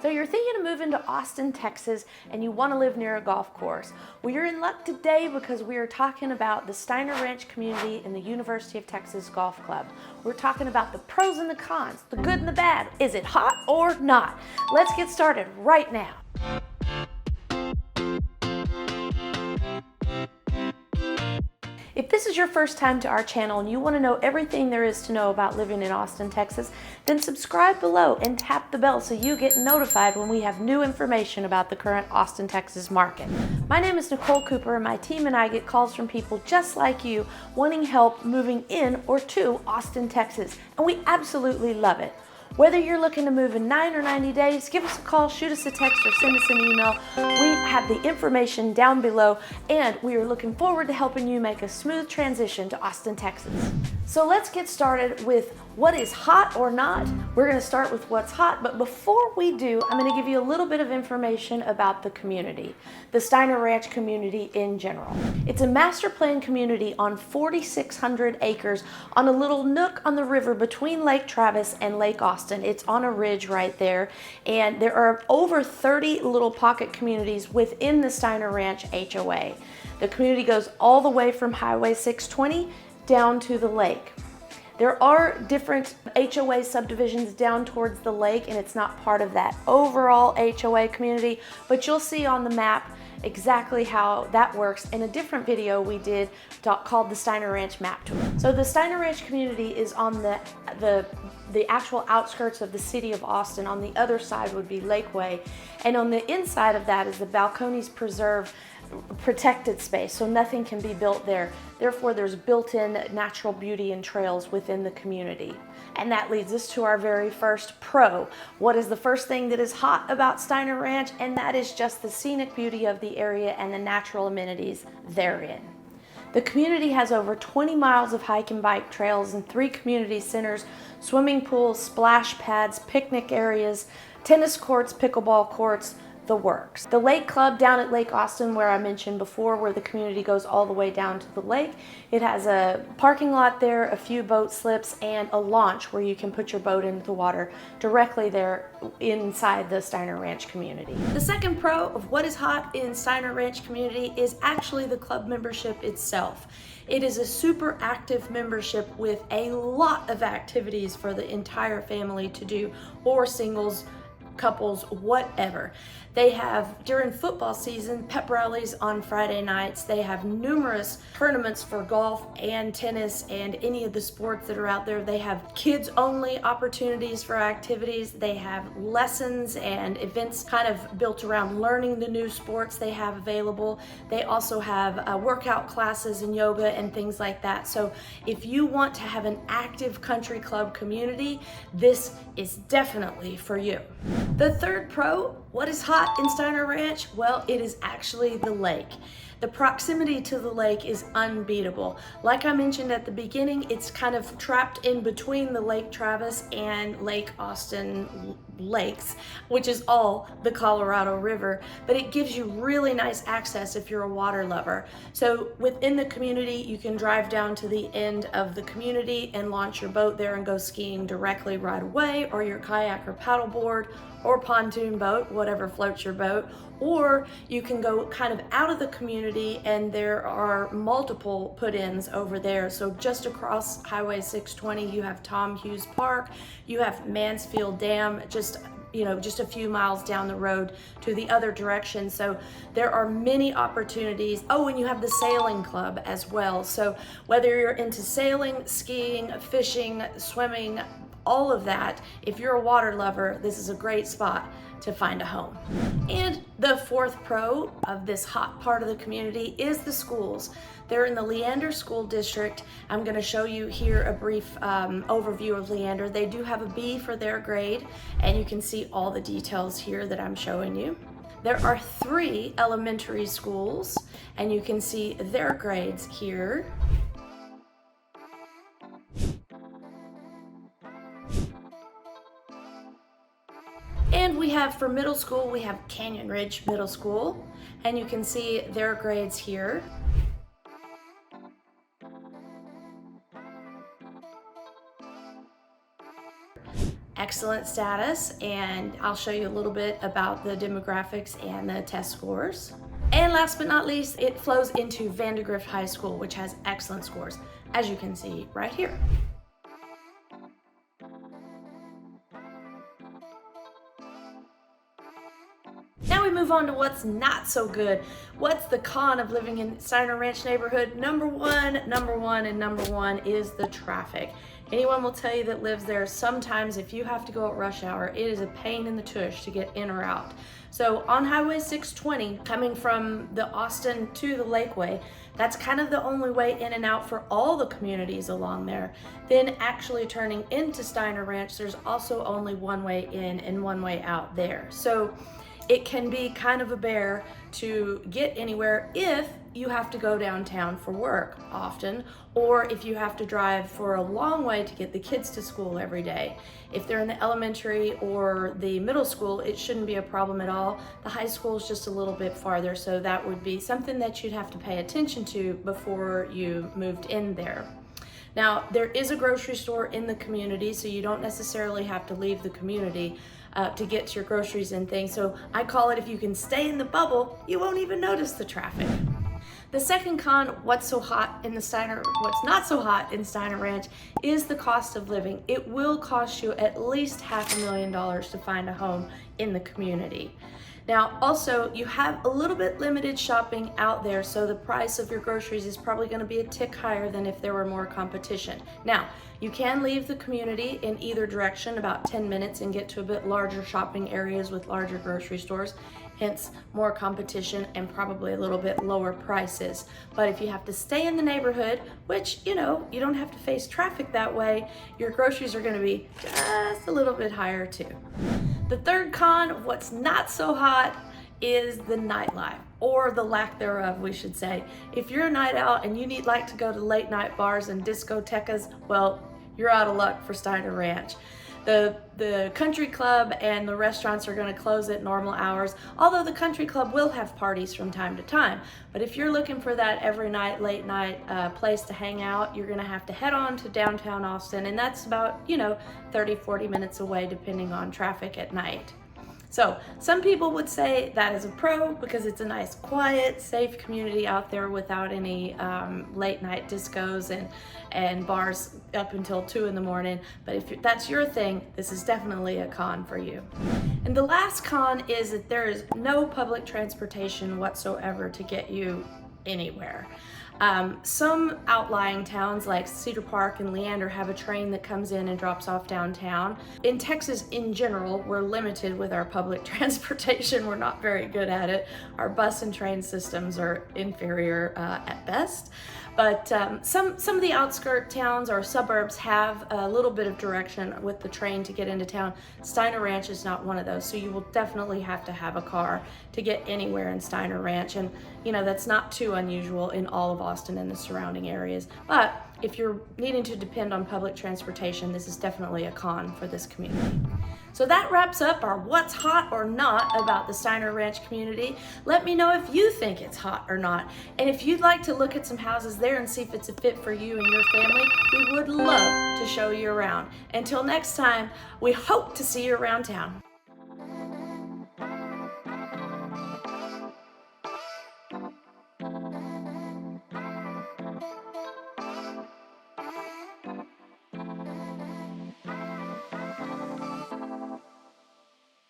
So you're thinking of moving to Austin, Texas, and you want to live near a golf course. Well, you're in luck today because we are talking about the Steiner Ranch community in the University of Texas Golf Club. We're talking about the pros and the cons, the good and the bad. Is it hot or not? Let's get started right now. If this is your first time to our channel and you want to know everything there is to know about living in Austin, Texas, then subscribe below and tap the bell so you get notified when we have new information about the current Austin, Texas market. My name is Nicole Cooper and my team and I get calls from people just like you wanting help moving in or to Austin, Texas, and we absolutely love it. Whether you're looking to move in 9 or 90 days, give us a call, shoot us a text, or send us an email. We have the information down below, and we are looking forward to helping you make a smooth transition to Austin, Texas. So let's get started with what is hot or not. We're going to start with what's hot, but before we do, I'm going to give you a little bit of information about the community, the Steiner Ranch community in general. It's a master plan community on 4,600 acres on a little nook on the river between Lake Travis and Lake Austin. It's on a ridge right there, and there are over 30 little pocket communities within the Steiner Ranch HOA. The community goes all the way from Highway 620 down to the lake. There are different HOA subdivisions down towards the lake, and it's not part of that overall HOA community, but you'll see on the map exactly how that works in a different video we did called the Steiner Ranch Map Tour. So the Steiner Ranch community is on the actual outskirts of the city of Austin. On the other side would be Lakeway, and on the inside of that is the Balcones Preserve protected space, so nothing can be built there. Therefore, there's built-in natural beauty and trails within the community. And that leads us to our very first pro. What is the first thing that is hot about Steiner Ranch? And that is just the scenic beauty of the area and the natural amenities therein. The community has over 20 miles of hike and bike trails and 3 community centers, swimming pools, splash pads, picnic areas, tennis courts, pickleball courts, the works. The lake club down at Lake Austin, where I mentioned before, where the community goes all the way down to the lake, it has a parking lot there, a few boat slips, and a launch where you can put your boat into the water directly there inside the Steiner Ranch community. The second pro of what is hot in Steiner Ranch community is actually the club membership itself. It is a super active membership with a lot of activities for the entire family to do, or singles, couples, whatever. They have, during football season, pep rallies on Friday nights. They have numerous tournaments for golf and tennis and any of the sports that are out there. They have kids only opportunities for activities. They have lessons and events kind of built around learning the new sports they have available. They also have workout classes and yoga and things like that. So if you want to have an active country club community, this is definitely for you. The third pro, what is hot in Steiner Ranch? Well, it is actually the lake. The proximity to the lake is unbeatable. Like I mentioned at the beginning, it's kind of trapped in between the Lake Travis and Lake Austin lakes, which is all the Colorado River, but it gives you really nice access if you're a water lover. So within the community, you can drive down to the end of the community and launch your boat there and go skiing directly right away, or your kayak or paddleboard or pontoon boat, whatever floats your boat. Or you can go kind of out of the community, and there are multiple put-ins over there. So just across Highway 620, you have Tom Hughes Park, you have Mansfield Dam, just a few miles down the road to the other direction. So there are many opportunities. Oh, and you have the sailing club as well. So whether you're into sailing, skiing, fishing, swimming, all of that, if you're a water lover, this is a great spot to find a home. And the fourth pro of this hot part of the community is the schools. They're in the Leander School District. I'm going to show you here a brief overview of Leander. They do have a B for their grade, and you can see all the details here that I'm showing you. There are 3 elementary schools, and you can see their grades here. And we have, for middle school, we have Canyon Ridge Middle School, and you can see their grades here. excellent status, and I'll show you a little bit about the demographics and the test scores. And last but not least, it flows into Vandergrift High School, which has excellent scores, as you can see right here. Now we move on to what's not so good. What's the con of living in Steiner Ranch neighborhood? Number one is the traffic. Anyone will tell you that lives there, sometimes if you have to go at rush hour, it is a pain in the tush to get in or out. So on Highway 620, coming from the Austin to the Lakeway, that's kind of the only way in and out for all the communities along there. Then actually turning into Steiner Ranch, there's also only one way in and one way out there. So it can be kind of a bear to get anywhere if you have to go downtown for work often, or if you have to drive for a long way to get the kids to school every day. If they're in the elementary or the middle school, it shouldn't be a problem at all. The high school is just a little bit farther, so that would be something that you'd have to pay attention to before you moved in there. Now, there is a grocery store in the community, so you don't necessarily have to leave the community to get to your groceries and things. So I call it, if you can stay in the bubble, you won't even notice the traffic. The second con, what's not so hot in Steiner Ranch, is the cost of living. It will cost you at least $500,000 to find a home in the community. Now, also, you have a little bit limited shopping out there, so the price of your groceries is probably going to be a tick higher than if there were more competition. Now, you can leave the community in either direction about 10 minutes and get to a bit larger shopping areas with larger grocery stores, hence more competition and probably a little bit lower prices. But if you have to stay in the neighborhood, which, you don't have to face traffic that way, your groceries are going to be just a little bit higher too. The third con of what's not so hot is the nightlife, or the lack thereof, we should say. If you're a night out and you like to go to late night bars and discotecas, well, you're out of luck for Steiner Ranch. The country club and the restaurants are going to close at normal hours, although the country club will have parties from time to time. But if you're looking for that every night, late night place to hang out, you're going to have to head on to downtown Austin, and that's about 30-40 minutes away depending on traffic at night. So some people would say that is a pro because it's a nice, quiet, safe community out there without any late night discos and bars up until 2 in the morning. But if that's your thing, this is definitely a con for you. And the last con is that there is no public transportation whatsoever to get you anywhere. Some outlying towns like Cedar Park and Leander have a train that comes in and drops off downtown. In Texas in general, we're limited with our public transportation. We're not very good at it. Our bus and train systems are inferior at best. But some of the outskirt towns or suburbs have a little bit of direction with the train to get into town. Steiner Ranch is not one of those, so you will definitely have to have a car to get anywhere in Steiner Ranch. And that's not too unusual in all of Austin and the surrounding areas. But if you're needing to depend on public transportation, this is definitely a con for this community. So that wraps up our what's hot or not about the Steiner Ranch community. Let me know if you think it's hot or not. And if you'd like to look at some houses there and see if it's a fit for you and your family, we would love to show you around. Until next time, we hope to see you around town.